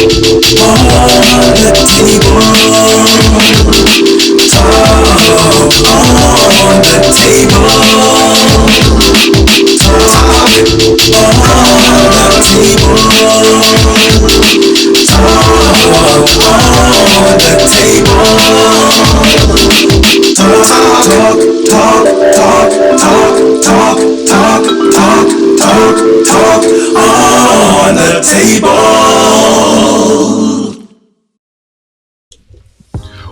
On the table.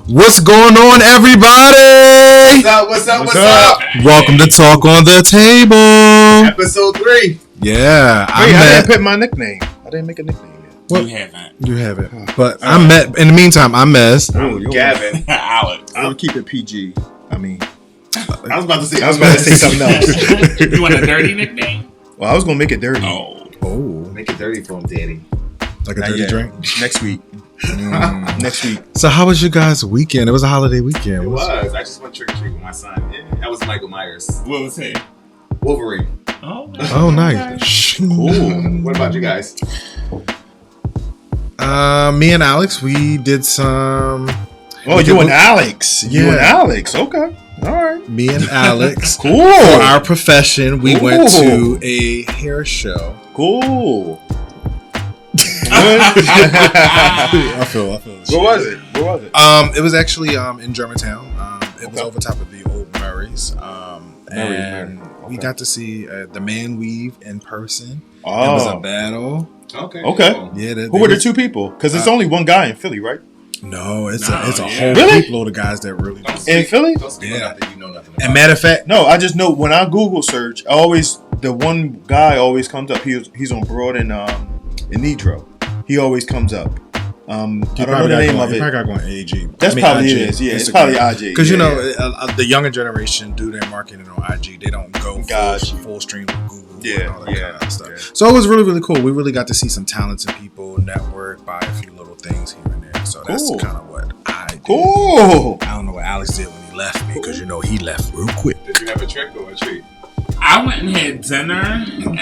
What's going on, everybody? What's up? Welcome to Talk on the Table. Episode 3. Yeah. I didn't put my nickname. I didn't make a nickname yet. Well, you haven't. But I'm Met. In the meantime, I'm Mez. Gavin. Alex. I'll keep it PG. I was about to say something else. You want a dirty nickname? Well, I was gonna make it dirty. Oh. Make it dirty for him, Daddy. Like a dirty drink? Next week. Next week. So how was your guys' weekend? It was a holiday weekend. It was. I just went trick or treat with my son. Yeah, that was Michael Myers. What was it? Wolverine. Oh, nice. Cool. What about you guys? Me and Alex, we did some. Oh, you and Alex. You and Alex. Okay. All right. Me and Alex. Cool. For our profession, we went to a hair show. Cool. I feel. Where was it? It was actually in Germantown. It was over top of the old Murray's. And we got to see the man weave in person. Oh. It was a battle. Okay. Yeah. Who were the two people? Because it's only one guy in Philly, right? No, it's a whole people of guys that really in Philly. Yeah. You know nothing about. And matter of fact, no, I just know when I Google search, the one guy always comes up. He's on Broad and in Nitro. He always comes up. I don't know the name of it. He probably got going AG. That's probably it is. Yeah, it's probably IG. Because the younger generation do their marketing on IG. They don't go full stream with Google. And all that kind of stuff. Yeah. So it was really, really cool. We really got to see some talented people, network, buy a few little things here and there. So that's kind of what I did. Cool. I don't know what Alex did when he left me because he left real quick. Did you have a trick or a treat? I went and had dinner. And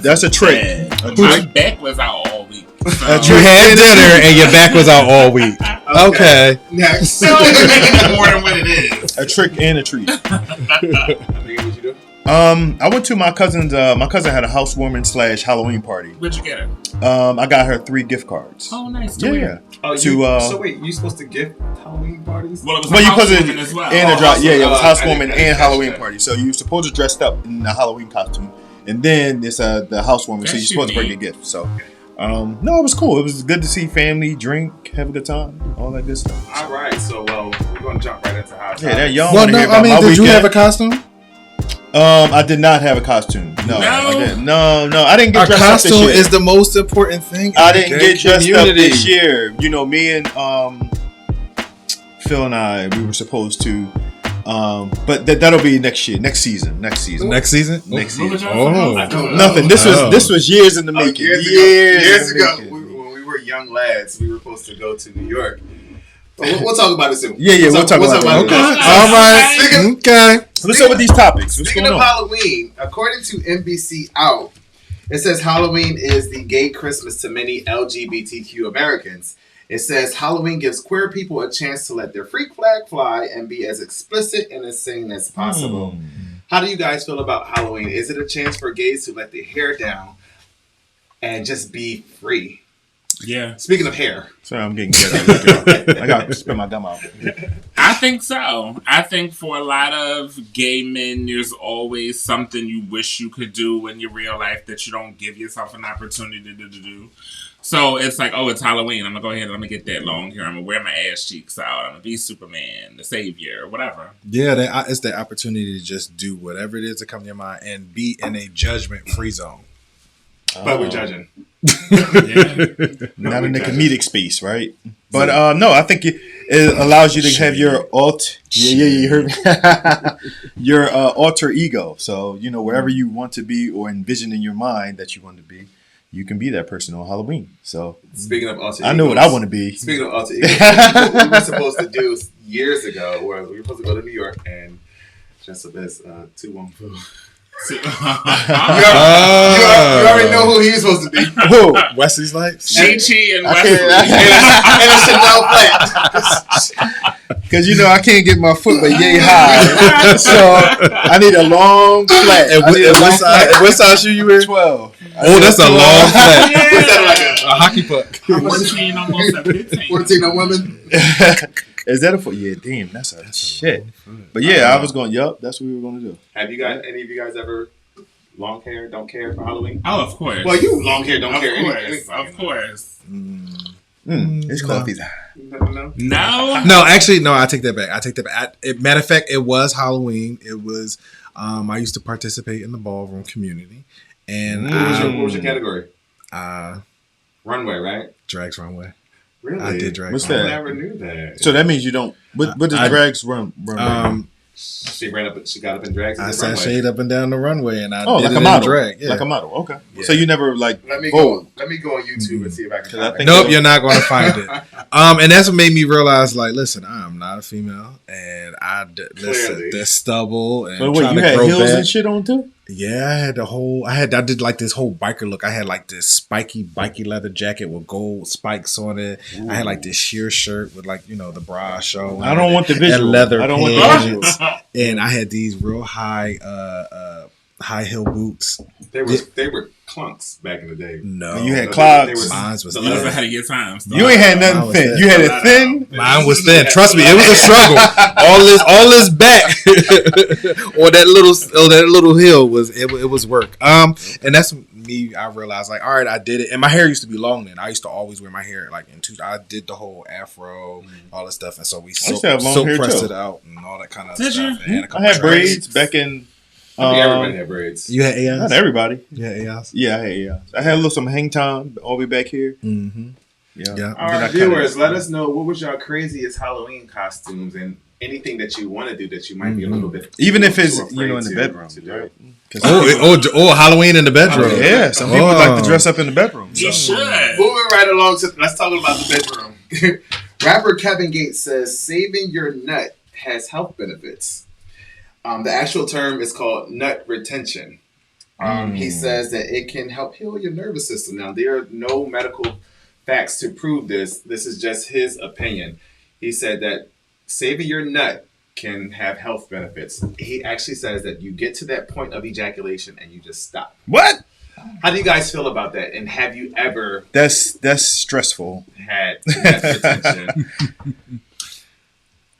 that's a trick. My back was out all week. So. You had dinner and your back was out all week. Okay. Next. So it's more than what it is. A trick and a treat. What'd you do? I went to my cousin's. My cousin had a housewarming / Halloween party. Where'd you get her? I got her 3 gift cards. Oh, nice. Yeah. Oh, so wait, you supposed to gift Halloween parties? Well, it was you housewarming as well. And it was housewarming and Halloween party. So you're supposed to dress up in a Halloween costume, and then it's the housewarming. So you're supposed to bring a gift. So, no, it was cool. It was good to see family, drink, have a good time, all that good stuff. All right, so we're gonna jump right into how. Yeah, that young. Well, no, I mean, did you have a costume? I did not have a costume. No, I didn't. No, I didn't get dressed up this year. A costume is the most important thing. I didn't get dressed up this year. Me and Phil and I, we were supposed to. But that'll be next season. Next season? Oh, nothing. This was years in the making. Years ago, when we were young lads, we were supposed to go to New York. We'll talk about it soon. Yeah, we'll talk about it. Okay. All right. Okay. What's up with these topics? Speaking of Halloween, according to NBC Out, it says Halloween is the gay Christmas to many LGBTQ Americans. It says Halloween gives queer people a chance to let their freak flag fly and be as explicit and insane as possible. How do you guys feel about Halloween? Is it a chance for gays to let their hair down and just be free? Yeah. Speaking of hair. Sorry, I'm getting good. I got to spit my gum out. I think so. I think for a lot of gay men, there's always something you wish you could do in your real life that you don't give yourself an opportunity to do. So it's like, oh, it's Halloween. I'm going to go ahead and I'm going to get that long hair. I'm going to wear my ass cheeks out. I'm going to be Superman, the savior, whatever. Yeah, it's the opportunity to just do whatever it is that comes to your mind and be in a judgment-free zone. But we're judging. Not in the comedic space, right? But no, I think it allows you to have your you heard me. Your alter ego. So wherever you want to be or envision in your mind that you want to be, you can be that person on Halloween. So speaking of alter egos, I know what I want to be. Speaking of alter egos, what we were supposed to do years ago, where we were supposed to go to New York and dress up as Tu Wong Fu. You already know who he's supposed to be. Who? Wesley Snipes? Chi-Chi and Wesley. And a Chanel flat. Because I can't get my foot but yay high, so I need a long flat. And what size shoe you wear? 12. Oh, that's a long flat. Yeah. What's that, like A hockey puck. 14, almost at 15. 14 on women? Is that a foot? Yeah, damn, that's a shit. But yeah, I was going. Yup, that's what we were going to do. Have you guys? Any of you guys ever long hair, don't care for Halloween? Oh, of course. Well, you long hair, don't care. Of course. This coffee's No. No, actually, no. I take that back. Matter of fact, it was Halloween. It was. I used to participate in the ballroom community, and what was your category? Runway, right? Drags runway. Really? I did drag. What's runway. I that? never knew that. So that means you don't. What does drags run? She ran up. She got up in drags. I sashayed up and down the runway, and I Oh, did like it a in model. drag. Yeah. Like a model. Okay. Yeah. So you never like. Let me go on YouTube and see if I can. Find Nope, you're not going to find it. And that's what made me realize, like, listen, I'm not a female, and listen, the stubble and So wait, trying you to had grow heels back. and shit on too? Yeah, I did like this whole biker look. I had like this spiky leather jacket with gold spikes on it. Ooh. I had like this sheer shirt with like, the bra showing. I don't want the visual. And leather I don't want the visual. And I had these real high heel boots. They were clunks back in the day. No. And you had clocks. Mine was thin. Those ahead of your time. You ain't had nothing thin. You had it thin? Mine was thin. Trust me, it was a struggle. all this back or that little heel was work. And that's me. I realized like, all right, I did it. And my hair used to be long then. I used to always wear my hair like I did the whole afro, all that stuff, and so we silk pressed it out and all that kind of stuff. You? I had braids back in. I think everybody had braids. You had AIs? Not everybody. You had AIs? Yeah, I had AIs. I had some hang time all the way back here. Mm-hmm. Yeah. All right, viewers, let us know what was your craziest Halloween costumes and anything that you want to do that you might be a little bit even if it's in the bedroom. Right? Halloween in the bedroom. Yeah, some people like to dress up in the bedroom. You should. Moving right along to let's talk about the bedroom. Rapper Kevin Gates says saving your nut has health benefits. The actual term is called nut retention. He says that it can help heal your nervous system. Now, there are no medical facts to prove this. This is just his opinion. He said that saving your nut can have health benefits. He actually says that you get to that point of ejaculation and you just stop. What? How do you guys feel about that? And have you ever That's stressful. had nut retention?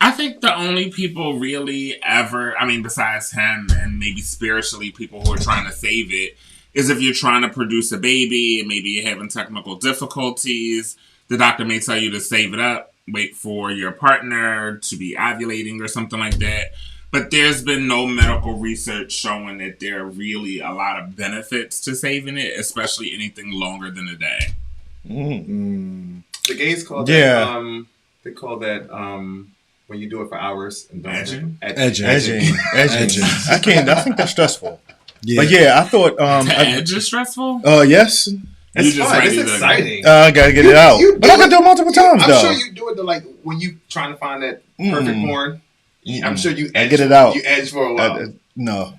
I think the only people really ever, besides him and maybe spiritually people who are trying to save it, is if you're trying to produce a baby and maybe you're having technical difficulties, the doctor may tell you to save it up, wait for your partner to be ovulating or something like that. But there's been no medical research showing that there are really a lot of benefits to saving it, especially anything longer than a day. The gays call that, they call that, when you do it for hours and don't Edging. I think that's stressful. Yeah. But yeah, I thought Edge is stressful? Yes. It's fun. It's exciting. I gotta get it out. But I can do it multiple times though. I'm sure you do it to like when you trying to find that perfect porn. I'm sure you edge, get it out. You edge for a while. No.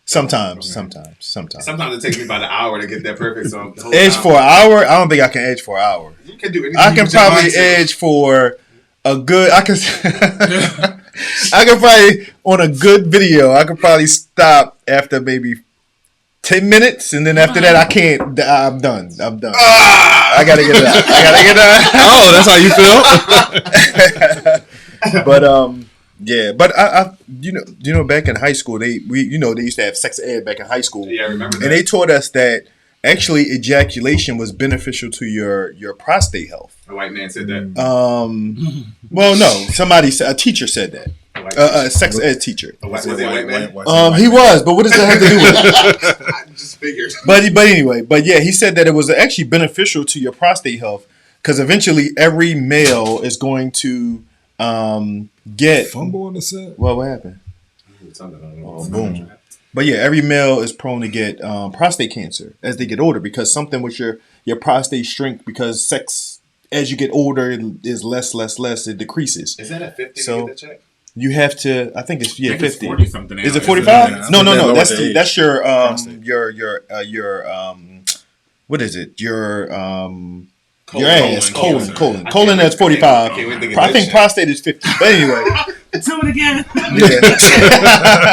Sometimes. Sometimes it takes me about an hour to get that perfect. So edge for an hour? I don't think I can edge for an hour. You can do anything. I can probably edge for a good. I can probably on a good video. I could probably stop after maybe 10 minutes, and then after that, I can't. I'm done. I gotta get it out. Oh, that's how you feel. But yeah. But I back in high school, they used to have sex ed back in high school. Yeah, I remember that. And they taught us that actually ejaculation was beneficial to your prostate health. A white man said that. Well, no, a teacher said that. A sex ed teacher. Was he a white man? He was, but what does that have to do with it? I just figured. But anyway, yeah, he said that it was actually beneficial to your prostate health because eventually every male is going to get fumble on the set. Well, what happened? Boom. But yeah, every male is prone to get prostate cancer as they get older because something with your prostate shrink because sex as you get older is less, it decreases. Is that at 50 to get that check? You have to. I think it's 50. It's 40 something. Is it 45? No. That's your what is it? Your ass colon. Colon that's 45. I think prostate is 50. But anyway, do it again.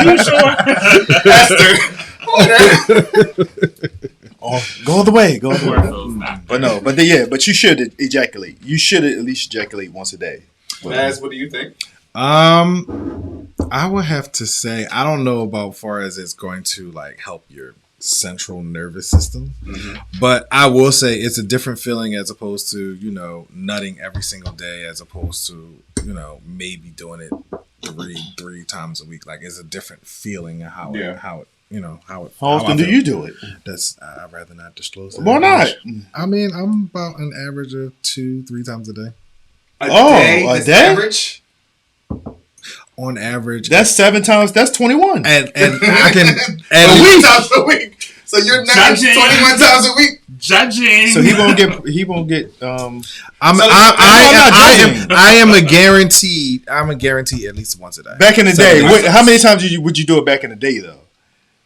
You sure? Go the way. But you should ejaculate. You should at least ejaculate once a day. Baz, what do you think? I would have to say I don't know about far as it's going to like help your central nervous system, but I will say it's a different feeling as opposed to nutting every single day as opposed to maybe doing it three times a week. Like it's a different feeling how it. How often do you do it? I'd rather not disclose that. Why not? I mean, I'm about an average of 2-3 times a day. A day? Average? On average, that's 7 times. That's 21, and I can 21 times a week. So you're not 21 times a week. Judging. So he won't get. I am a guaranteed. I'm a guaranteed at least once a day. Back in the day, how many times would you do it back in the day though?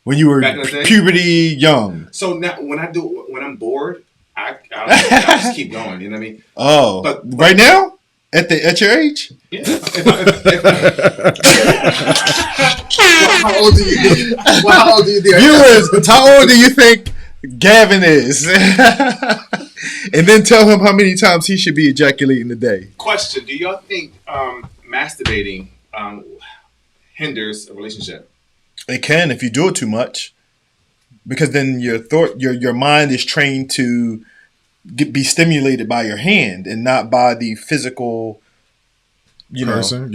When you were puberty young. So now when I'm bored, I just keep going. You know what I mean? Oh, but right now. At your age? Yeah. How old do you think? How old do you think? Viewers, how old do you think Gavin is? And then tell him how many times he should be ejaculating a day. Question: do y'all think masturbating hinders a relationship? It can if you do it too much, because then your mind is trained to be stimulated by your hand and not by the physical, person.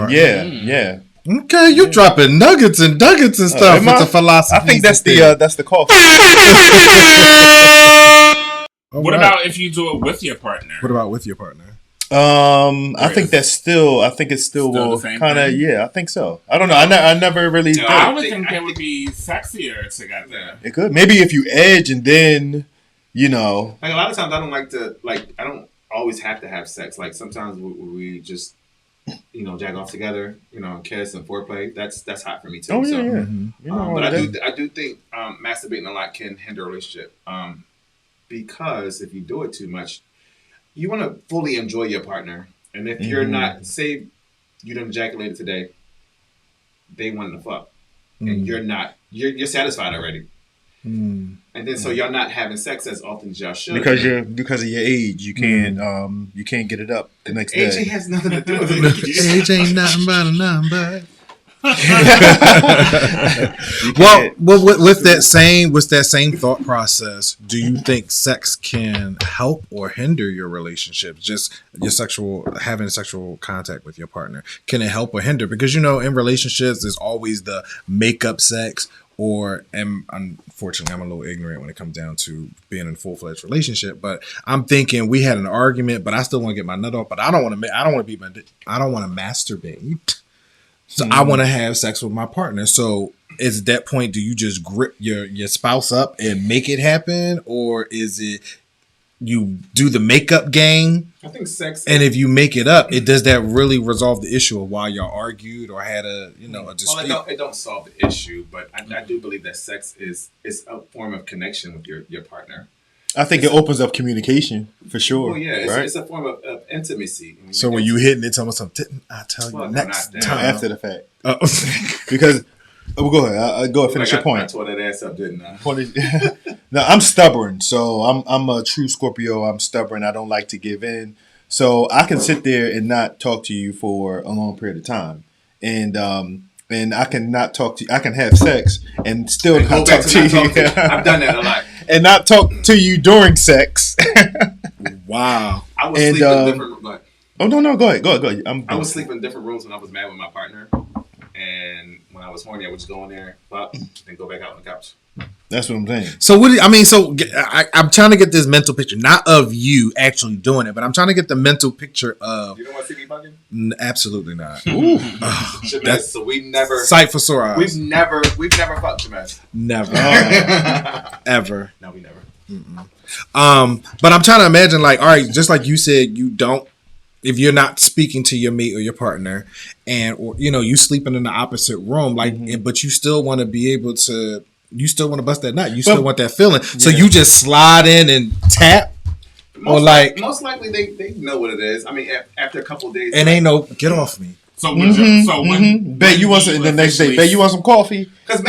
Yeah. Okay, you dropping nuggets and stuff with the philosophy. I think that's the coffee. What about if you do it with your partner? What about with your partner? I think it's still kind of I think so. I don't know. I never really. No, I would think they would be sexier together. It could maybe if you edge and then. Like a lot of times I don't like to I don't always have to have sex. Like sometimes we just jack off together, and kiss and foreplay. That's hot for me too. Oh yeah, so, yeah. But I do think masturbating a lot can hinder a relationship. Because if you do it too much, you want to fully enjoy your partner, and if you're not, say you didn't ejaculate today, they want to fuck, and you're not, you're satisfied already. And then so y'all not having sex as often as y'all should because of your age you can't get it up the next day. Age has nothing to do with it. Age ain't nothing but a number. Well, with that same thought process, do you think sex can help or hinder your relationship? Just having sexual contact with your partner, can it help or hinder? Because in relationships, there's always the makeup sex. And unfortunately, I'm a little ignorant when it comes down to being in a full-fledged relationship. But I'm thinking we had an argument, but I still want to get my nut off. But I don't want to masturbate. So I want to have sex with my partner. So at that point, do you just grip your spouse up and make it happen, or is it you do the makeup game? I think sex. And if you make it up, does that really resolve the issue of why y'all argued or had a dispute? Well, it don't solve the issue, but I do believe that sex is a form of connection with your partner. I think it opens up communication for sure. Well, yeah, right? It's a form of intimacy. So when you hitting it, tell me something. Didn't I tell you next time after the fact? Because go ahead. Go ahead. Finish your point. I tore that ass up, didn't I? No, I'm stubborn. So I'm a true Scorpio. I'm stubborn. I don't like to give in. So I can sit there and not talk to you for a long period of time, and I can not talk to you. I can have sex and still not talk to you. I've done that a lot. And not talk to you during sex. Wow. I was sleeping in different rooms. Oh no! Go ahead. I was sleeping in different rooms when I was mad with my partner, and when I was horny, I would just go in there, pop, and go back out on the couch. That's what I'm saying. So I'm trying to get this mental picture, not of you actually doing it, but I'm trying to get the mental picture of. You don't want to see me fucking? Absolutely not. Ooh. So we never sight for sore eyes. We've never fucked Shemesh. Never. Ever. No, we never. But I'm trying to imagine, all right, just like you said, you don't if you're not speaking to your mate or your partner, and or you sleeping in the opposite room, but you still want to be able to, you still want to bust that nut, you still want that feeling, so you just slide in and tap, most likely they know what it is. I mean, after a couple of days, and ain't no get off me. So when bet you want some the next day, bet you want some coffee because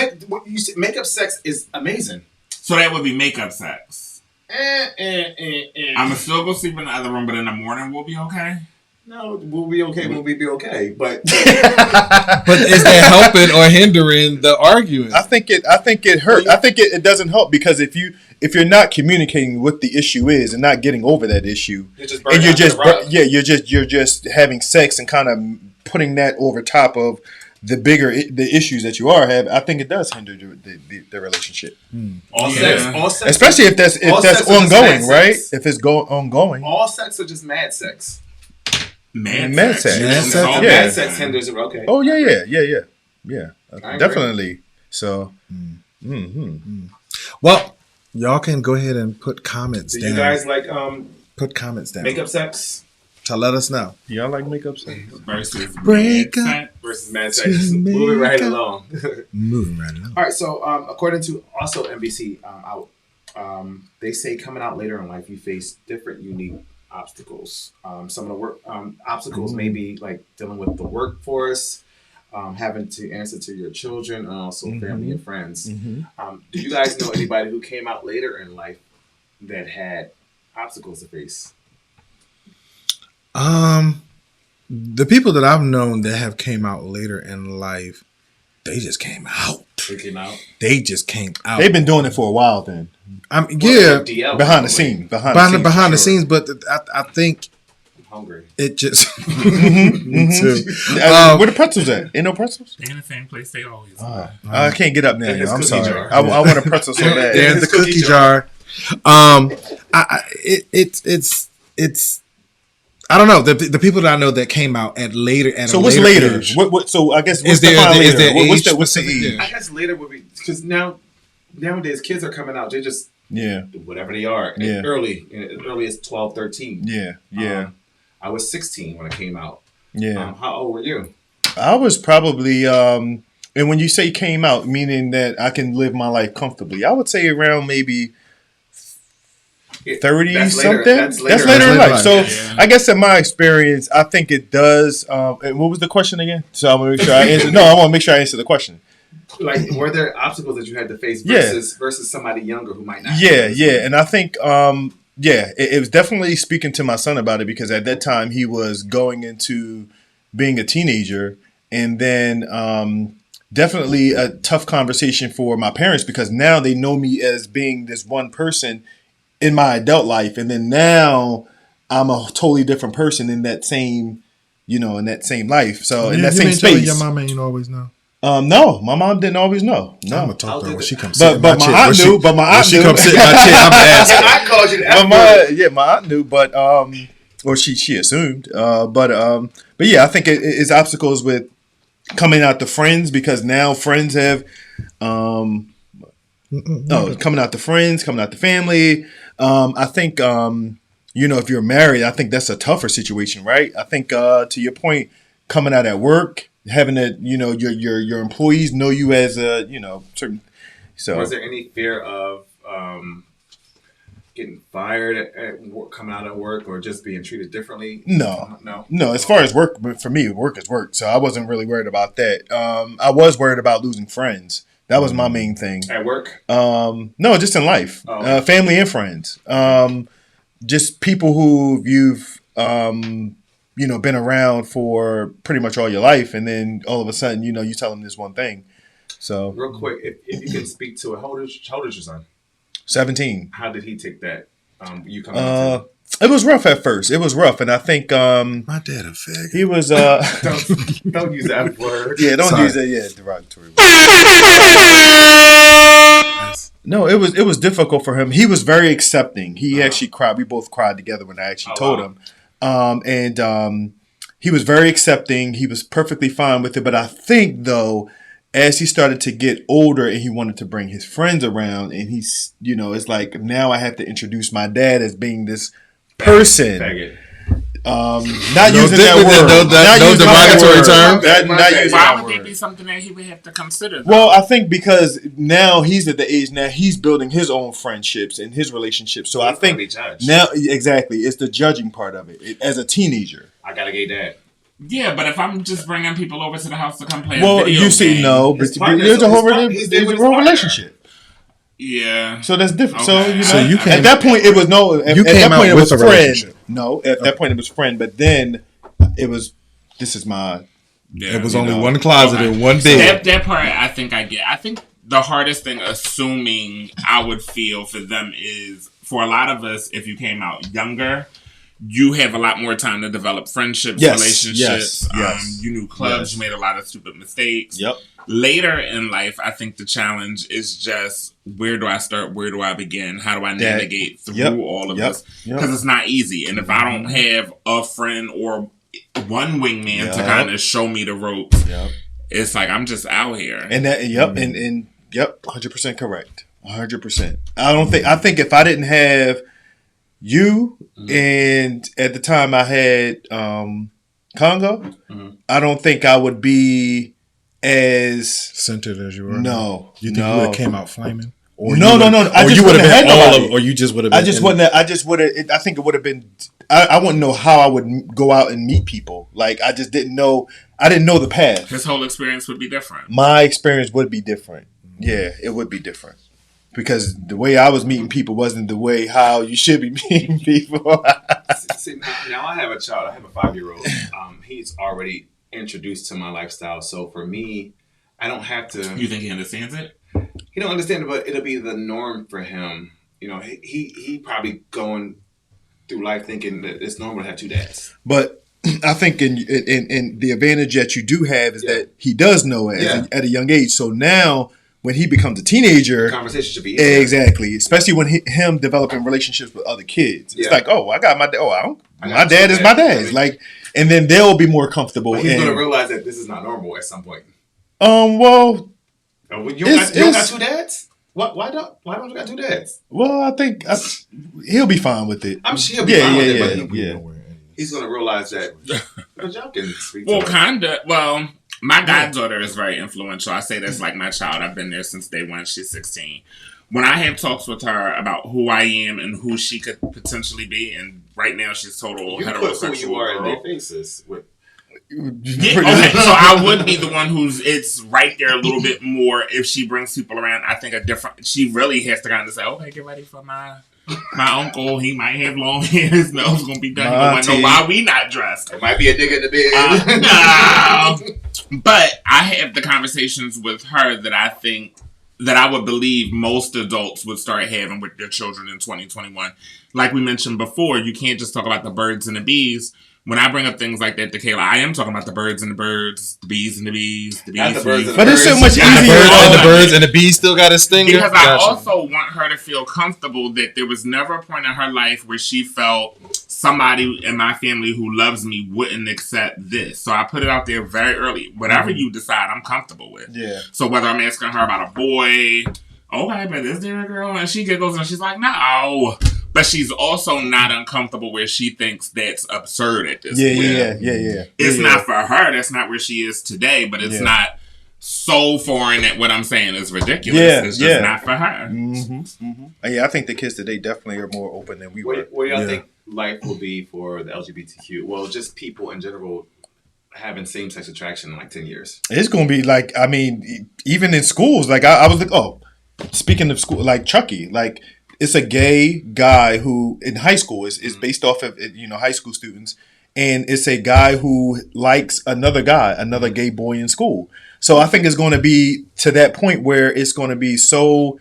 makeup sex is amazing. So that would be makeup sex. I'ma still go sleep in the other room, but in the morning we'll be okay. No, we'll be okay. We'll be okay. But but is that helping or hindering the arguing? I think it hurt. I think it doesn't help because if you're not communicating what the issue is and not getting over that issue, you're just having sex and kind of putting that over top of the issues that you have, I think it does hinder the relationship. All sex, especially if that's ongoing, right? If it's ongoing, all sex or just mad sex. Mad sex. Mad sex hinders. Okay. Oh yeah. Definitely. So. Well, y'all can go ahead and put comments down. Do you guys like put comments down? Makeup sex. To let us know. Y'all like makeup sex? Versus mad sex. Moving right along. All right. So, according to also NBC Out, they say coming out later in life, you face different unique obstacles. Some of the work obstacles may be like dealing with the workforce, having to answer to your children, and also family and friends. Do you guys know anybody who came out later in life that had obstacles to face? The people that I've known that have came out later in life, they just came out. They just came out. They've been doing it for a while then. Behind the scenes. Behind the scenes, but I think I'm hungry. It just me too. Where the pretzels at? Ain't no pretzels? They're in the same place they always are. I can't get up now. I'm sorry. I want a pretzel so bad. They're in the cookie jar. It's I don't know the people that I know that came out at later. So what's later? Age. What? So I guess what's the later? What's the age? I guess later would be because nowadays kids are coming out. They just whatever they are early as 12, 13. Yeah. I was 16 when I came out. Yeah. How old were you? I was probably and when you say came out, meaning that I can live my life comfortably, I would say around maybe 30 something. That's later in life. So I guess in my experience, I think it does. And what was the question again? So I want to make sure I answer. No, I want to make sure I answer the question. Like, were there obstacles that you had to face versus somebody younger who might not? Yeah. And I think, it was definitely speaking to my son about it because at that time he was going into being a teenager, and then definitely a tough conversation for my parents because now they know me as being this one person in my adult life, and then now I'm a totally different person in that same, in that same life. So in that same space. Your mama ain't always know. No, my mom didn't always know. No, I'm gonna talk to her when she comes. But my aunt knew. But my aunt she comes sit in my chair. I'm gonna ask her. I called you that. My aunt knew, but or she assumed. But yeah, I think it's obstacles with coming out to friends because now friends have coming out to friends, coming out to family. I think, if you're married, I think that's a tougher situation, right? I think, to your point, coming out at work, having to, your employees know you as a, certain. So, was there any fear of getting fired at work, coming out at work, or just being treated differently? No. As far as work, for me, work is work. So I wasn't really worried about that. I was worried about losing friends. That was my main thing. At work? No, just in life. Oh. Family and friends. Just people who you've, been around for pretty much all your life. And then all of a sudden, you tell them this one thing. So real quick, if you can speak to it, how old is your son? 17. How did he take that? You coming into it was rough at first. It was rough, and I think my dad a fag. He was don't use that word. Yeah, don't use that. Yeah, derogatory word. No, it was difficult for him. He was very accepting. He actually cried. We both cried together when I actually told him. And he was very accepting. He was perfectly fine with it. But I think though, as he started to get older and he wanted to bring his friends around, and he's it's like now I have to introduce my dad as being this person. Not using that word. No derogatory term. Why would that be something that he would have to consider? Though? Well, I think because now he's at the age now he's building his own friendships and his relationships. So I think now exactly it's the judging part of it. As a teenager, I got a gay dad. Yeah, but if I'm just bringing people over to the house to come play, well, you see, game, no, but there's a whole relationship. Yeah. So that's different. Okay. So you know, so you came, at that point it was no. At that point it was friend. No, at that point it was friend. But then it was. This is my. Yeah, it was only one closet and one so bed. That part I think I get. I think the hardest thing, assuming I would feel for them, is for a lot of us, if you came out younger, you have a lot more time to develop friendships, relationships. Yes. You knew clubs. You made a lot of stupid mistakes. Yep. Later in life, I think the challenge is just where do I start? Where do I begin? How do I navigate through all of this? Because it's not easy. And if I don't have a friend or one wingman to kind of show me the ropes, it's like I'm just out here. And that, and 100% correct. 100%. I think if I didn't have you, and at the time I had Congo, I don't think I would be as centered as you were. No, you think you would have came out flaming? Or no. I just would have been all of, or you just would have. I just wouldn't. I just would have. I think it would have been. I wouldn't know how I would go out and meet people. Like I just didn't know. I didn't know the path. His whole experience would be different. My experience would be different. Yeah, it would be different. Because the way I was meeting people wasn't the way how you should be meeting people. See, now I have a child. I have a 5-year-old. He's already introduced to my lifestyle. So for me, I don't have to. You think he understands it? He don't understand it, but it'll be the norm for him. You know, he probably going through life thinking that it's normal to have 2 dads. But I think in the advantage that you do have is that he does know at a young age. So now, when he becomes a teenager, the conversation should be easier. Exactly, especially when him developing relationships with other kids. It's like, I got my dad. My dad is my dad. Really? Like, and then they'll be more comfortable. But he's going to realize that this is not normal at some point. Well, you don't got 2 dads. Why don't you got 2 dads? Well, I think he'll be fine with it. I'm sure he'll be fine with it. Yeah. He's going to realize that. Y'all can speak to Well, my goddaughter is very influential. I say that's like my child. I've been there since day one. She's 16. When I have talks with her about who I am and who she could potentially be, and right now she's total heterosexual. You are in their faces. So I would be the one it's right there a little bit more if she brings people around. I think she really has to kind of say, okay, get ready for my uncle. He might have long hair. His nose gonna be done. He don't want to know why we not dressed. It might be a nigga in the bed. No. But I have the conversations with her that I think that I would believe most adults would start having with their children in 2021. Like we mentioned before, you can't just talk about the birds and the bees. When I bring up things like that to Kayla, I am talking about the birds and the birds, the bees and the bees, the bees and the bees. But it's so much easier. The birds and the bees still got a stinger. Because I also want her to feel comfortable that there was never a point in her life where she felt somebody in my family who loves me wouldn't accept this. So I put it out there very early. Whatever you decide, I'm comfortable with. Yeah. So whether I'm asking her about a boy, okay, but is there a girl? And she giggles and she's like, no. But she's also not uncomfortable where she thinks that's absurd at this point. Yeah. It's not for her. That's not where she is today. But it's not so foreign that what I'm saying is ridiculous. It's just not for her. Yeah, I think the kids today definitely are more open than we were. What do y'all think life will be for the LGBTQ? Well, just people in general having same-sex attraction in like 10 years. It's going to be like, I mean, even in schools, like I was like, speaking of school, like Chucky, like it's a gay guy who in high school is based off of, high school students. And it's a guy who likes another gay boy in school. So I think it's going to be to that point where it's going to be so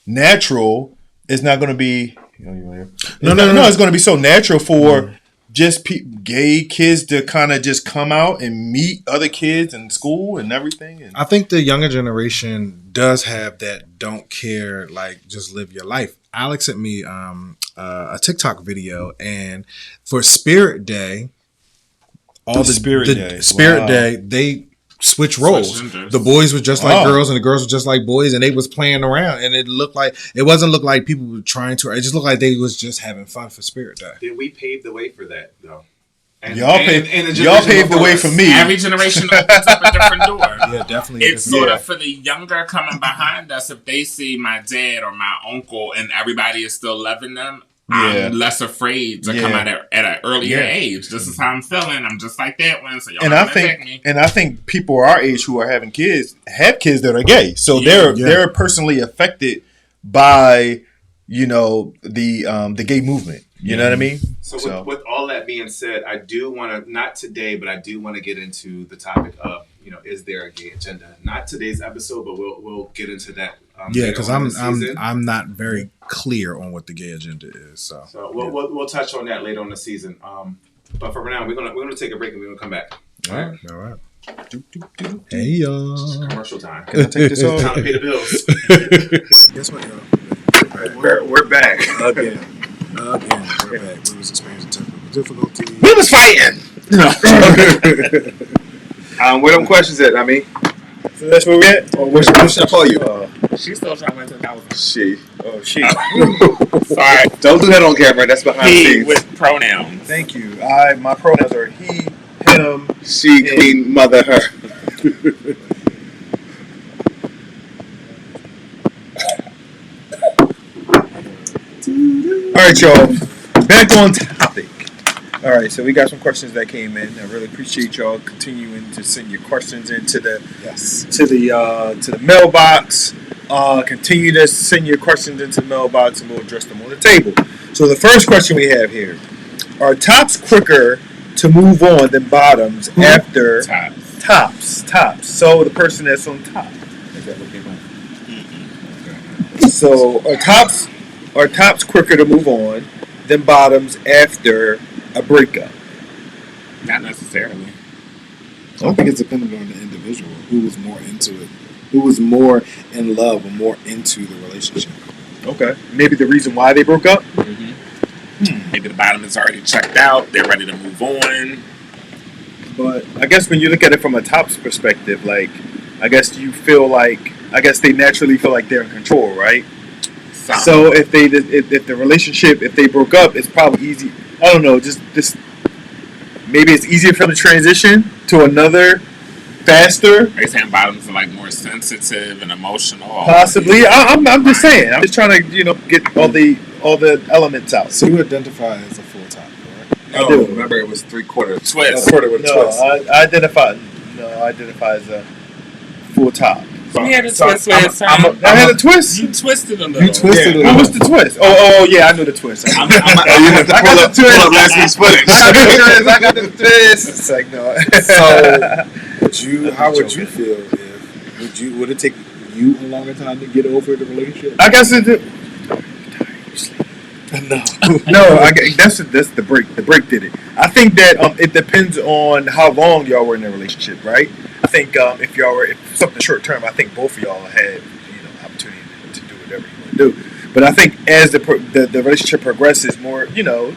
natural. It's not going to be, No. It's going to be so natural for just gay kids to kind of just come out and meet other kids in school and everything. And I think the younger generation does have that don't care, like just live your life. Alex sent me a TikTok video, and for Spirit Day, Spirit Day, they switch roles. The boys were just like girls, and the girls were just like boys, and they was playing around, and it wasn't look like people were trying to. It just looked like they was just having fun for Spirit Day. Did we pave the way for that though? And, y'all paved the way for me. Every generation opens up a different door. Yeah, definitely. It's sort of for the younger coming behind us. If they see my dad or my uncle and everybody is still loving them, I'm less afraid to come out at an earlier age. This is how I'm feeling. I'm just like that one. So y'all attack me. And I think people our age who are having kids have kids that are gay, so they're personally affected by the gay movement. You know what I mean? So with all that being said, I do want to, not today, but I do want to get into the topic of, is there a gay agenda? Not today's episode, but we'll get into that. Because I'm not very clear on what the gay agenda is. So we'll touch on that later on the season. But for now, we're gonna take a break and we're gonna come back. All right. Hey y'all. Commercial time. Can I take this off? Time to pay the bills. Guess what, y'all? We're back Again. We're back. We was experiencing technical difficulty. We was fighting. Where them questions at? I mean, so that's where we at. Or what should I call you? She's still trying to win 10,000. She. Sorry. Don't do that on camera. That's behind the He scenes. with pronouns. Thank you. My pronouns are he, him, She, queen, mother, her. All right, y'all. Back on topic. All right, so we got some questions that came in. I really appreciate y'all continuing to send your questions into the mailbox. Continue to send your questions into the mailbox, and we'll address them on the table. So the first question we have here: are tops quicker to move on than bottoms after tops? So the person that's on top. Is that what came on? So are tops quicker to move on than bottoms after a breakup? Not necessarily. I don't think it's dependent on the individual who was more into it, who was more in love or more into the relationship. Okay. Maybe the reason why they broke up? Mm-hmm. Maybe the bottom is already checked out. They're ready to move on. But I guess when you look at it from a top's perspective, like, I guess they naturally feel like they're in control, right? So if the relationship, if they broke up, it's probably easy. I don't know, just maybe it's easier for them to transition to another faster. Are you saying bottoms are like more sensitive and emotional? Possibly. I'm just saying. I'm just trying to get all the elements out. So you identify as a full top, correct? No, I do. Remember, it was 3/4 twist. A quarter with a twist. I identify as a full top. He had a twist. I had a twist. You twisted a little. You twisted it. What was the twist? Oh, yeah, I knew the twist. You have to pull up last week's footage. I got the twist. It's like, no. So, how would you feel if would it take you a longer time to get over the relationship? I guess it. No. That's the break. The break did it. I think that it depends on how long y'all were in a relationship, right? I think if something short term, I think both of y'all had opportunity to do whatever you want to do. But I think as the relationship progresses more, you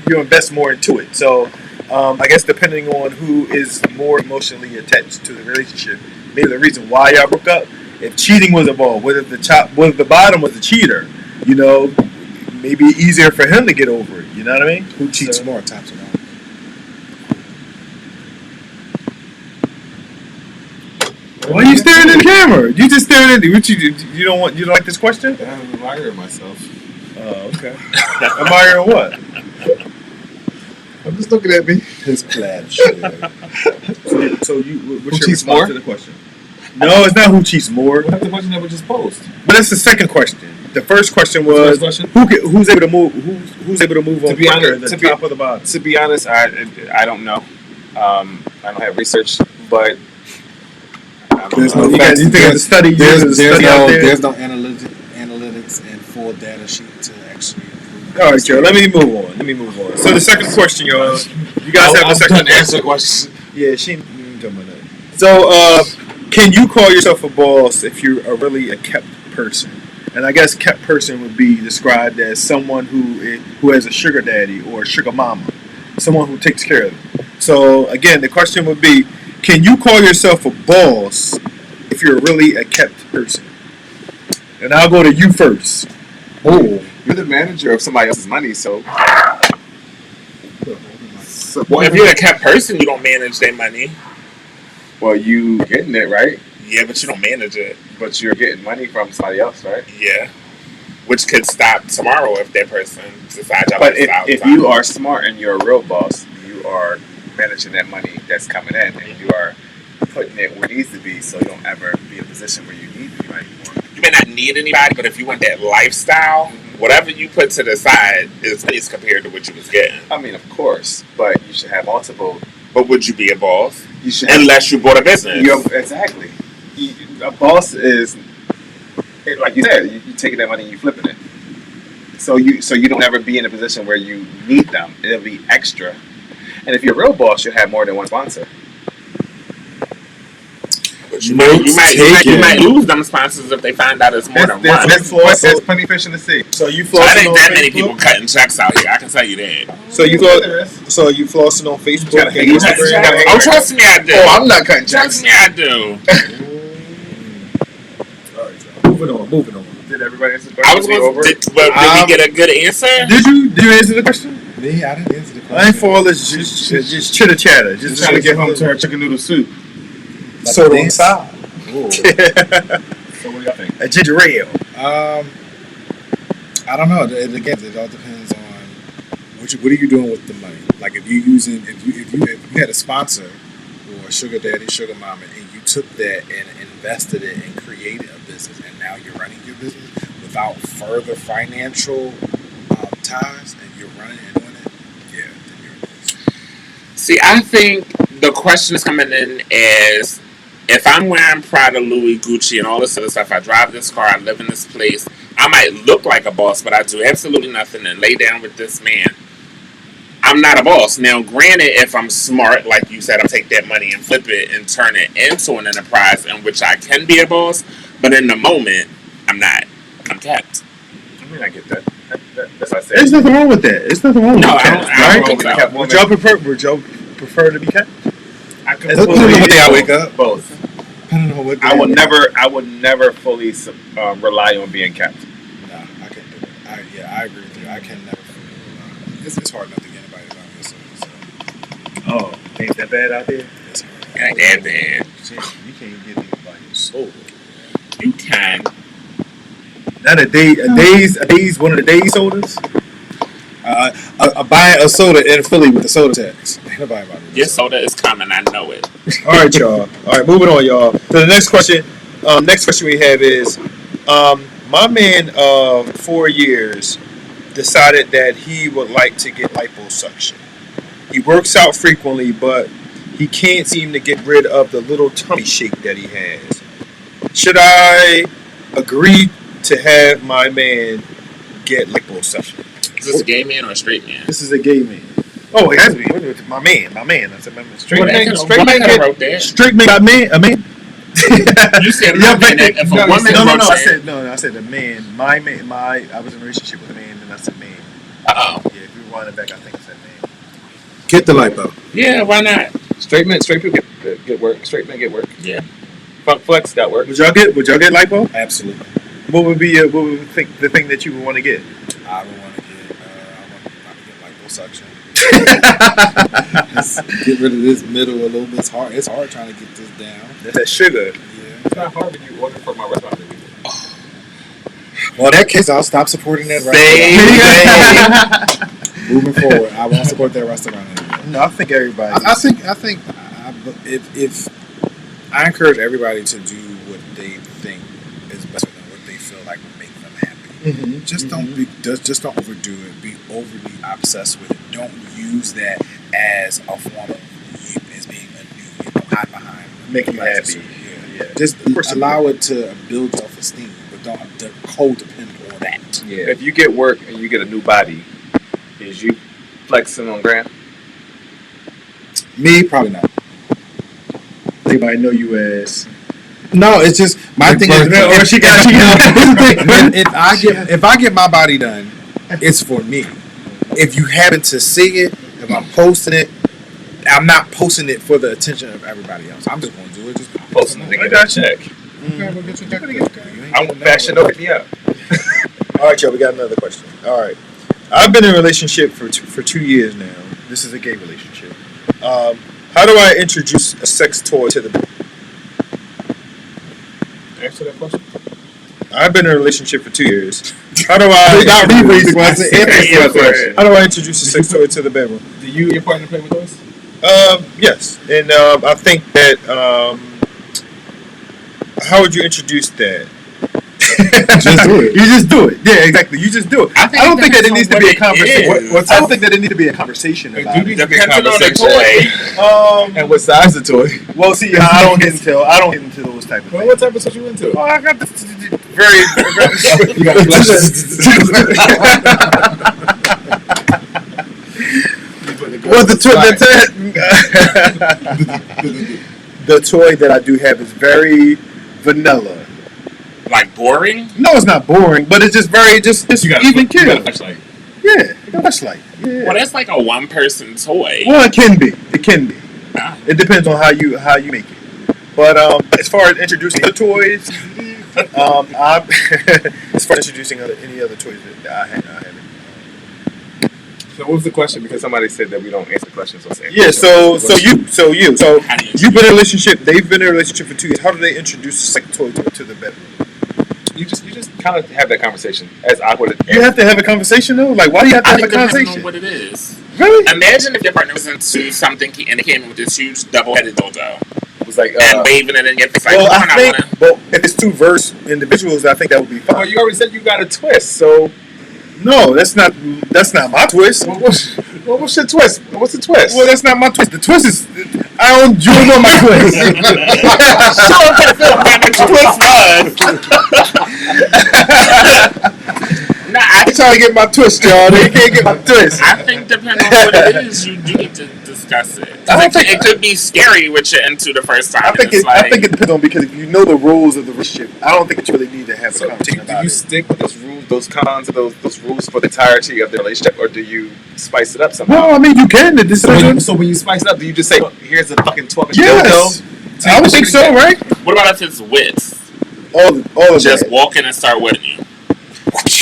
invest more into it. So I guess depending on who is more emotionally attached to the relationship, maybe the reason why y'all broke up, if cheating was involved, whether the bottom was the cheater, maybe easier for him to get over it. You know what I mean? Who cheats more, tops or bottoms? Why are you staring at the camera? You just staring at it. You don't like this question? I'm admiring myself. Oh, okay. Admiring what? I'm just looking at me. His plaid shirt. So what's your cheats response more? to the question? No, it's not who cheats more. That's the question that we just posed. But that's the second question. The first question was who's able to move? Who's able to move on quicker, the top or the bottom? To be honest, I don't know. I don't have research, but There's no facts. You think of the study? There's no analytics and full data sheet to actually. All right, Joe. Let me move on. So the second question, y'all. You guys have the second answer question. Yeah, she ain't talking about that. So, can you call yourself a boss if you're really a kept person? And I guess kept person would be described as someone who has a sugar daddy or a sugar mama, someone who takes care of them. So again, the question would be, can you call yourself a boss if you're really a kept person? And I'll go to you first. you're the manager of somebody else's money, so Well, if you're a kept person, you don't manage their money. Well, you getting it, right? Yeah, but you don't manage it. But you're getting money from somebody else, right? Yeah. Which could stop tomorrow if that person decides to But if you are smart and you're a real boss, you are managing that money that's coming in, and you are putting it where it needs to be, so you don't ever be in a position where you need anybody anymore. You may not need anybody, but if you want that lifestyle, whatever you put to the side is compared to what you was getting. I mean, of course, but you should have multiple. But would you be a boss? You should unless you bought a business. Exactly. A boss is, like you said, you taking that money and you flipping it. So you don't ever be in a position where you need them. It'll be extra. And if you're a real boss, you'll have more than one sponsor. But you might lose them sponsors if they find out it's more than one. There's plenty of fish in the sea. So you So there flossing ain't on that Facebook? many people cutting checks out here. I can tell you that. So you flossing on Facebook? gotta hate Instagram. Oh, trust me, I do. Oh, I'm not cutting Trust checks. me, I do. Moving on. Did everybody answer the I was question? going. Did we get a good answer? Did you answer the question? Me, I didn't answer the question. I ain't for all this just chitter chatter. Just trying to get home to her chicken noodle soup. soda on the side. So what do y'all think? A ginger ale. I don't know. It all depends on what are you doing with the money. Like if you had a sponsor or a sugar daddy, sugar mama, and you took that and invested it and created a business, and now you're running your business without further financial ties, and you're running and doing it. Yeah, then you're. See, I think the question is coming in as if I'm wearing Prada, Louis, Gucci, and all this other stuff, I drive this car, I live in this place, I might look like a boss, but I do absolutely nothing and lay down with this man. I'm not a boss. Now, granted, if I'm smart, like you said, I'll take that money and flip it and turn it into an enterprise in which I can be a boss, but in the moment, I'm not. I'm kept. I mean, I get that. That's what I said. There's nothing wrong with that. There's nothing wrong with No, that. I don't think so. Would y'all prefer to be kept? I could Depending on what day I wake up. both. Depending on what day I would never fully rely on being kept. No, I can't do it. I agree with you. I can never. It's hard enough to get anybody around this. So Oh, ain't that bad out there? it's hard. It ain't that bad. You can't get anybody sober. You can. Not a days, one of the days sodas. Buying a soda in Philly with the soda tax. Ain't nobody about it. Your soda is coming. I know it. All right, y'all. All right, moving on, y'all. So the next question. Next question we have is, my man, 4 years, decided that he would like to get liposuction. He works out frequently, but he can't seem to get rid of the little tummy shake that he has. Should I agree to have my man get liposuction? Is this a gay man or a straight man? This is a gay man. Oh, it has to be. My man. I said my man. Straight man. Straight man. wrote that. Straight man. A man. You said my man. If a woman wrote that. I said a man. My man. I was in a relationship with a man, and I said man. Oh. Yeah, if you rewind it back, I think I said man. Get the lipo. Yeah, why not? Straight people get work. Straight men get work. Yeah. Funk Flex got work. Would y'all get lipo? Absolutely. What would be the thing that you would want to get? I would want to get liposuction. Get rid of this middle a little bit. It's hard. It's hard trying to get this down. That's that sugar. Yeah. It's not hard when you order from my restaurant. Well, in that case, I'll stop supporting that restaurant. Moving forward, I won't support that restaurant anymore. No, I think everybody. I think if I encourage everybody to do what they think is best for them, what they feel like will make them happy. Mm-hmm. Just don't overdo it. Be overly obsessed with it. Don't use that as a form of you as being a new hide behind Making you plastic happy. surgery. Yeah. Just allow it to build self-esteem, but don't codependent on that. Yeah. If you get work and you get a new body, is you flexing on Graham? Me, probably not. Everybody know you as. No, it's just my thing is. Or she got. If I get my body done, it's for me. If you happen to see it, if I'm posting it, I'm not posting it for the attention of everybody else. I'm just going to do it. Just Posting it to get a check. Okay, well, get your check. I want fashion to hit me up. All right, y'all. We got another question. All right, I've been in a relationship for 2 years now. This is a gay relationship. How do I introduce a sex toy to the bedroom? Answer that question. I've been in a relationship for 2 years. How do I not rephrase the question? How do I introduce a sex toy to the bedroom? Do you and your partner play with toys? Yes, and I think that how would you introduce that? Just do it. You just do it. Yeah, exactly. You just do it. I don't think that it needs to be a conversation. I don't think that it needs to be a conversation about it. Depending on the toy. And what size the toy? Well, see, I don't get into those type of things. What type of stuff you into? Oh, I got the very. You got Well, the toy that I do have is very vanilla. Like boring? No, it's not boring, but it's just very just even kid. You got a flashlight. Yeah, a flashlight. Yeah. Well, that's like a one-person toy. Well, it can be. It can be. Ah. It depends on how you make it. But as far as introducing the toys, as far as introducing any other toys that I haven't. So what was the question? Because somebody said that we don't answer questions. Yeah. So you've been in a relationship. They've been in a relationship for 2 years. How do they introduce a sex toy to the bedroom? You just kind of have that conversation. As awkward as you have to have a conversation though. Like, why do you have to have a conversation? On what it is. Really? Imagine if your partner was into something and it came in with this huge double-headed dildo. It was like and waving it in your face. Like, well, I think. Well, if it's two verse individuals, I think that would be fine. Well, you already said you got a twist, so. No, that's not my twist. What's your twist? What's the twist? Well, that's not my twist. The twist is I don't. You don't know my twist. Nah, I'm trying to get my twist, y'all. They can't get my twist. I think depending on what it is, you do need to discuss it. I think it could be scary what you're into the first time. I think it depends on, because if you know the rules of the relationship, I don't think you really need to have a conversation about it. Do you stick with those rules, those cons, those rules for the entirety of the relationship, or do you spice it up somehow? No, I mean you can. So when you spice it up, do you just say, "Here's a fucking 12-inch dildo"? I would think so, right? What about if it's width? All of just that. walk in and start whipping you.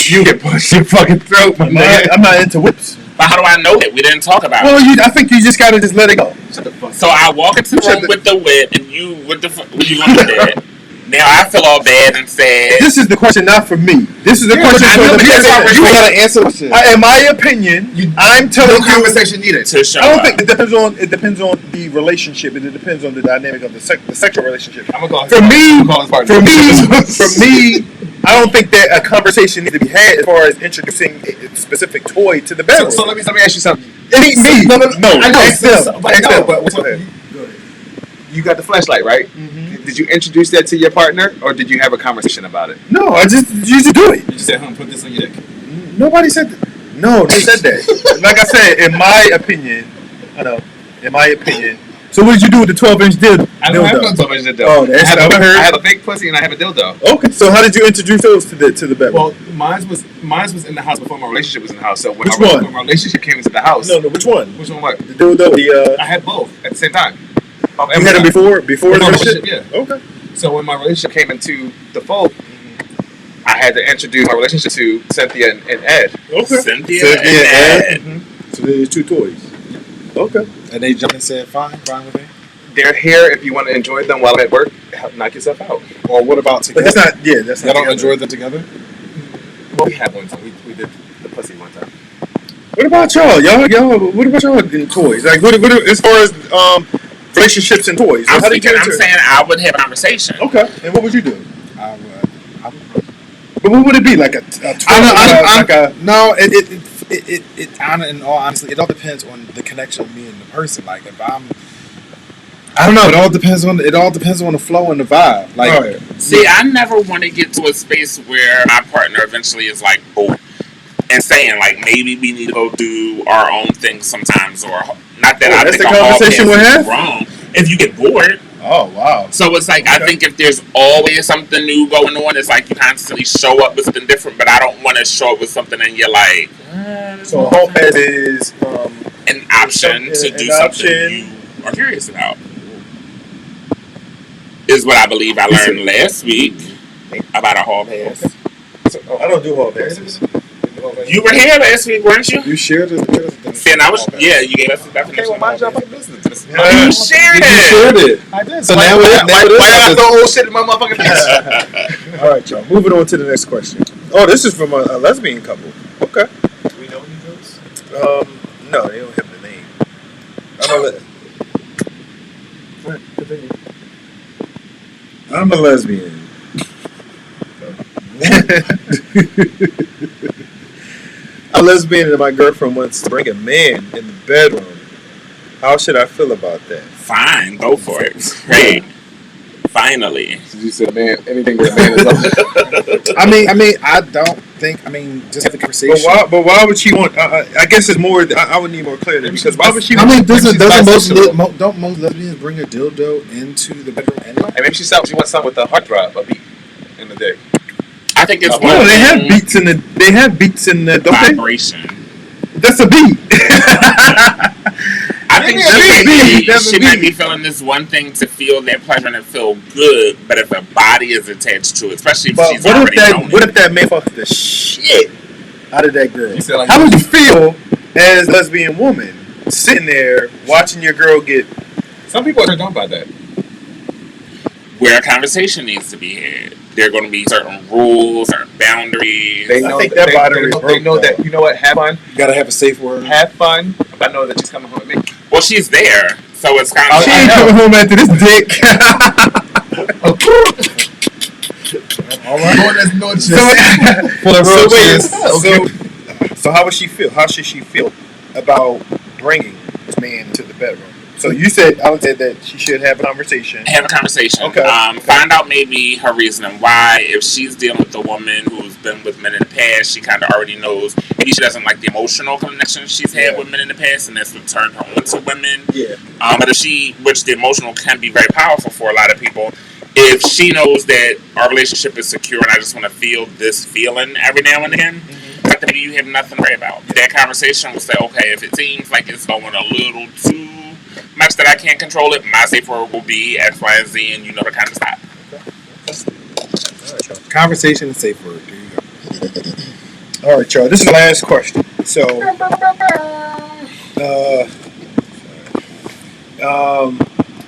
You get pushed in your fucking throat, my man. I'm not into whips. But how do I know that? We didn't talk about it. Well, I think you just gotta just let it go. Shut the fuck up. So I walk into the room with the whip, and you, what the fuck, what you gonna do that? Now I feel all bad and sad. This is the question, not for me. This is the question for the person. You gotta answer. In my opinion, I'm telling you. Conversation needed. To show I don't think it depends on the relationship, and it depends on the dynamic of the sexual relationship. I'm gonna call for me, I don't think that a conversation needs to be had as far as introducing a specific toy to the bedroom. So let me ask you something. It ain't me. No. I know. But you got the flashlight, right? Mm-hmm. Did you introduce that to your partner, or did you have a conversation about it? No, you just do it. You just said, put this on your dick. Nobody said that. No, they said that. Like I said, in my opinion. So what did you do with the 12-inch dildo? I don't have no 12-inch dildo. Oh, that's I have a fake pussy and I have a dildo. Okay, so how did you introduce those to the bedroom? Well, mine was in the house before my relationship was in the house. So when when my relationship came into the house. No, which one? Which one? What? The dildo. I had both at the same time. You had them before the relationship? Yeah. Okay. So when my relationship came into the fold, I had to introduce my relationship to Cynthia and Ed. Okay. Cynthia and Ed. Mm-hmm. So there's two toys. Okay. And they jumped and said, fine with me. They're here if you want to enjoy them while I'm at work. Knock yourself out. Or what about together? But that's not. Yeah, that's not. Y'all don't enjoy them together? Well, we had one time. We did the pussy one time. What about y'all? What about y'all in toys? Like, what as far as relationships and toys? I'm saying I would have a conversation. Okay. And what would you do? I would. But what would it be? Like a toy? No, in all honesty, it all depends on the connection of me and the person. Like if I don't know. It all depends on the flow and the vibe. Like, see, I never want to get to a space where my partner eventually is like, oh, and saying like maybe we need to go do our own thing sometimes, or not that I think our conversation is wrong. If you get bored. Oh wow! So it's like I think if there's always something new going on, it's like you constantly show up with something different. But I don't want to show up with something and you're like. So hall pass is an option to do something you are curious about. Is what I believe I learned last week about a hall pass. I don't do hall passes. You were here last week, weren't you? You shared it. See, and I was, yeah, you gave us the definition. Okay, well, mind your fucking business. You shared You shared it. it. I did. So why now I it is. throw old shit in my motherfucking face? All right, y'all. Moving on to the next question. Oh, this is from a lesbian couple. Okay. Do we know any of those? No, they don't have the name. I don't know. I'm a lesbian. I'm a lesbian and my girlfriend wants to bring a man in the bedroom. How should I feel about that? Fine, go for it. Great. Finally. You said, man, anything with a man is up. I don't think. Just have the conversation. But why would she want? I guess it's more. I would need more clarity because why would she? Don't most lesbians bring a dildo into the bedroom anyway? And maybe she wants something with a heart thrive, a beat in the day. I think it's No, they have beats in the. They have beats in the vibration. That's a beat. I think she might be feeling this one thing to feel that pleasure and it feel good, but if her body is attached to it, especially if she's already known it. What if that man fucked the shit out of that girl? Like how would you feel as a lesbian woman sitting there watching your girl get? Some people are turned on by that. Where a conversation needs to be had. There are going to be certain rules or boundaries. They know that they know that, you know what, have fun. You gotta have a safe word. Have fun. I know that she's coming home with me. Well, she's there, so it's kind of. She ain't coming home after this dick. All right. So how would she feel? How should she feel about bringing this man to the bedroom? So you said, Alex said that she should have a conversation. Have a conversation. Okay. Find out maybe her reasoning why. If she's dealing with a woman who's been with men in the past, she kind of already knows. Maybe she doesn't like the emotional connection she's had with men in the past, and that's what turned her on to women. Yeah. But which the emotional can be very powerful for a lot of people. If she knows that our relationship is secure and I just want to feel this feeling every now and again, like maybe you have nothing to worry about. That conversation will say, okay, if it seems like it's going a little too much that I can't control it, my safe word will be X, Y, and Z, and you know to kind of stop. All right, y'all. Conversation and safe word. There you go. All right, y'all. This is the last question. So,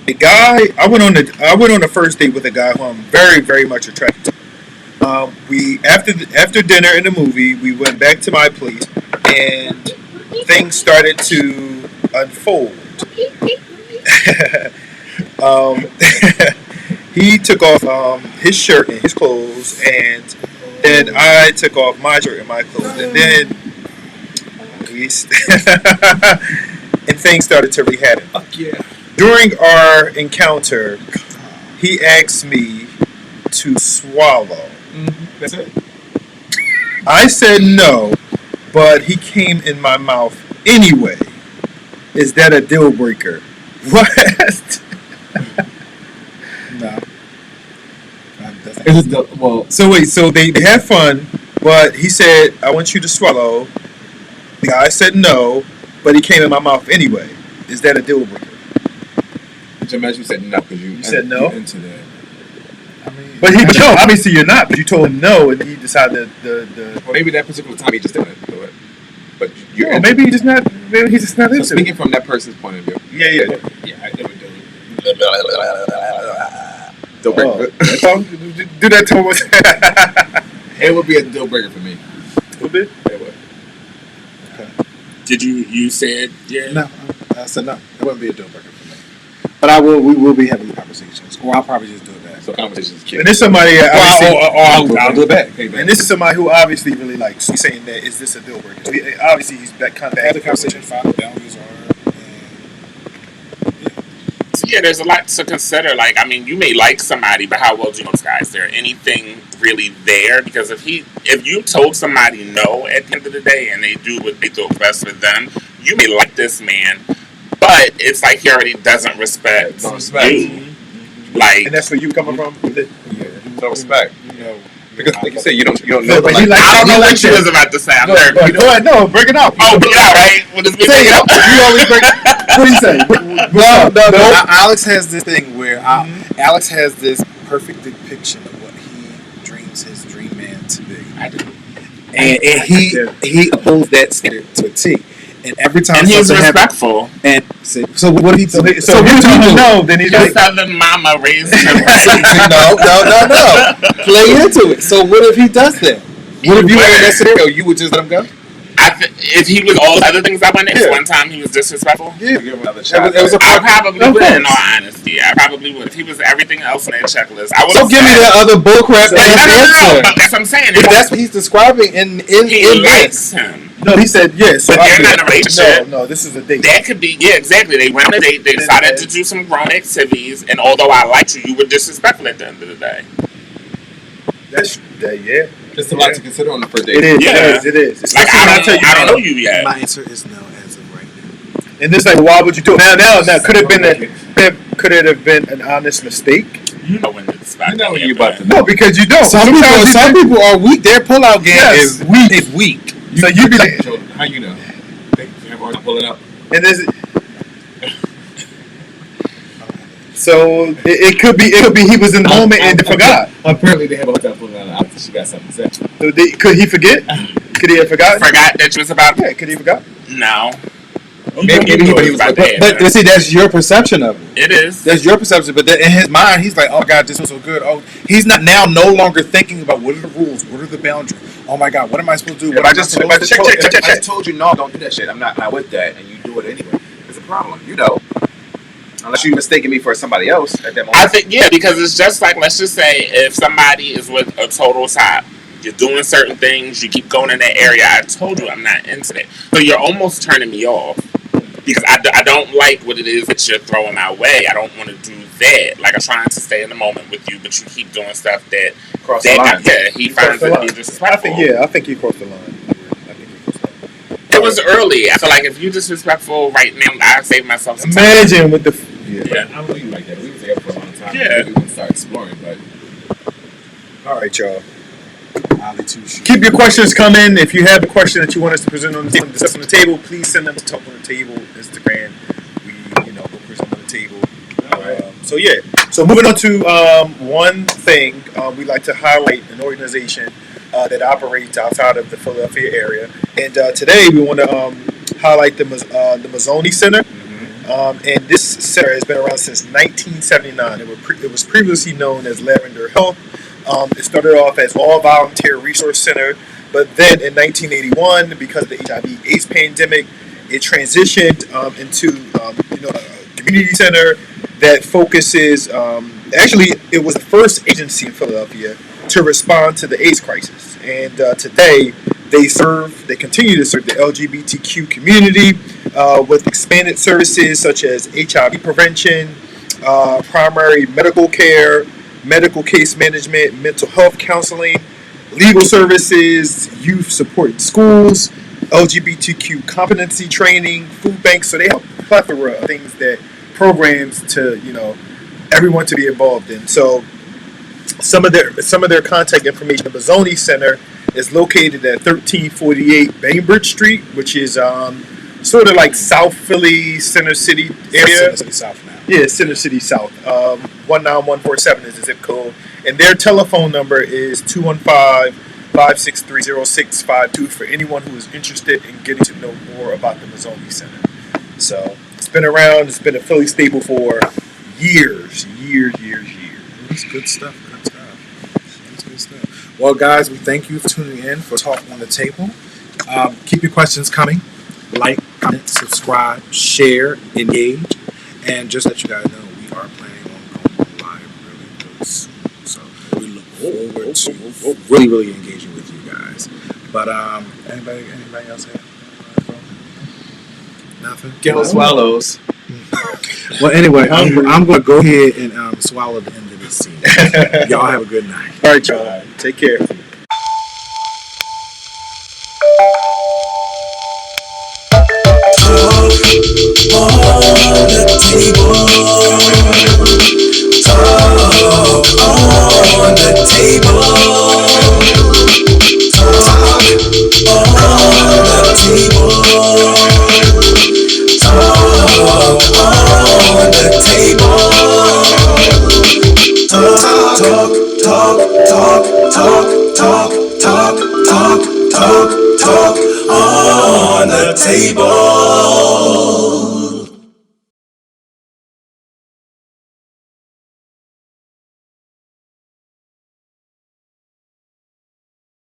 a guy. I went on the first date with a guy who I'm very, very much attracted to. We after dinner in the movie, we went back to my place, and things started to unfold. He took off his shirt and his clothes, and then I took off my shirt and my clothes, and then and things started to really happen. Fuck yeah. During our encounter, he asked me to swallow. That's it. I said no, but he came in my mouth anyway. Is that a deal breaker? What? No. So wait, so they had fun, but he said, I want you to swallow. The guy said no, but he came in my mouth anyway. Is that a deal breaker? Imagine you said no because you said no? Into that. But no, obviously you're not, but you told him no and he decided Well, maybe that particular time he just didn't do it. But you're maybe he's just not into it. Speaking from that person's point of view. Yeah, I do it. Deal breaker. Do that to him. It would be a deal breaker for me. Would it? It would. Okay. Did you said yeah? No, I said no. It wouldn't be a deal breaker for me. But we will be having conversations, or I'll probably just do it back. So conversations. And this somebody, I'll do it back. And this is somebody who obviously really likes. He's saying that is this a deal breaker? So obviously he's that kind of have the conversation. Find the boundaries are. So yeah, there's a lot to consider. Like, I mean, you may like somebody, but how well do you know this guy? Is there anything really there? Because if you told somebody no at the end of the day, and they do what they thought best for them, you may like this man, but it's like he already doesn't respect you. Like, and that's where you coming from? Yeah, no respect. You know, because like you said, you don't know. But I don't know what you was about to say. I'm nervous. Go ahead, no, bring it up. Oh, bring it out, right? What is say it up. You always bring. What do you say? No. Alex has this thing where Alex has this perfect depiction of what he dreams his dream man to be. I do. and he upholds that standard to a T. And every time And he's something happens, respectful. and so what if he? So what if if you he don't do? know, then he's Your like, southern mama raised him No. right. Play into it. So what if he does that? What if you were in that scenario? You would just let him go? If he was all the other things I went in, Yeah. one time he was disrespectful, Yeah, Give him another shot. it was a I probably Of would. In course. all honesty, I probably would. If he was everything else on that checklist, I would. So give me that other bullcrap No, answer. but that's what I'm saying. If that's what he's describing He likes him. no, he said yes. But they're not in a relationship. No, this is a date. That could be, yeah, exactly. They went on a date, they decided to do some grown activities, and although I liked you, you were disrespectful at the end of the day. Yeah. It's a lot to consider on the first date. It is. Yeah. It is. Like, I don't know you yet. My answer is no as of right now. And it's like, why would you do it? Now, could it have been an honest mistake? You know when it's about You know to when you about to happen. No, because you don't. Some people are weak. Their pullout game Yes. is weak. Is weak. So you'd be like, How you know? Everyone's pulling up. and this. So it could be he was in the moment and forgot. Apparently they have a hotel pulling out after she got something to say. So could he forget? Could he have forgotten? Forgot that you was about. Yeah, could he forgot? No. Maybe You he knew it was about to But happen. see, that's your perception of it. It is. That's your perception. But in his mind, he's like, "Oh my God, this was so good." Oh, he's no longer thinking about what are the rules, what are the boundaries. Oh my God, what am I supposed to do? If I just What am I supposed to if check. I just told you no, don't do that shit. I'm not with that, and you do it anyway. It's a problem, you know. Unless you mistaken me for somebody else at that moment. I think, yeah, because it's just like, let's just say if somebody is with a total top, you're doing certain things, you keep going in that area, I told you I'm not into that. So you're almost turning me off because I don't like what it is that you're throwing my way. I don't want to do that. Like, I'm trying to stay in the moment with you, but you keep doing stuff that Cross the line. he finds it to be disrespectful. I think he crossed the line. It was early. I feel like if you're disrespectful right now, I save myself some time. Imagine with the. Yeah. I don't know you like that. We was together for a long time. Yeah. We can start exploring, but All right, y'all. Ali Tushi. Keep your questions coming. If you have a question that you want us to present on the table, please send them to Talk on the Table Instagram. We'll present on the table. So yeah. So moving on to one thing, we like to highlight an organization that operates outside of the Philadelphia area, and today we want to highlight the Mazzoni Center. And this center has been around since 1979. It was previously known as Lavender Health. It started off as all volunteer resource center, but then in 1981, because of the HIV/AIDS pandemic, it transitioned into a community center that focuses. Actually, it was the first agency in Philadelphia to respond to the AIDS crisis, and today they continue to serve the LGBTQ community with expanded services such as HIV prevention, primary medical care, medical case management, mental health counseling, legal services, youth support in schools, LGBTQ competency training, food banks. So they have a plethora of things programs to everyone to be involved in. So some of their contact information. The Mazzoni Center is located at 1348 Bainbridge Street, which is sort of like South Philly, Center City area. Center City South now. Yeah, Center City South. 19147 is the zip code. And their telephone number is 215-563-0652 for anyone who is interested in getting to know more about the Mazzoni Center. So it's been around. It's been a Philly staple for years. That's good stuff. That's good stuff. Well, guys, we thank you for tuning in for Talk on the Table. Keep your questions coming. Like, comment, subscribe, share, engage, and just let you guys know we are planning on going live really soon. So we look forward to really engaging with you guys. But anybody else have nothing? Gil swallows. Well, anyway, I'm going to go ahead and swallow the end of this scene. Y'all have a good night. All right, y'all. Take care. On the table.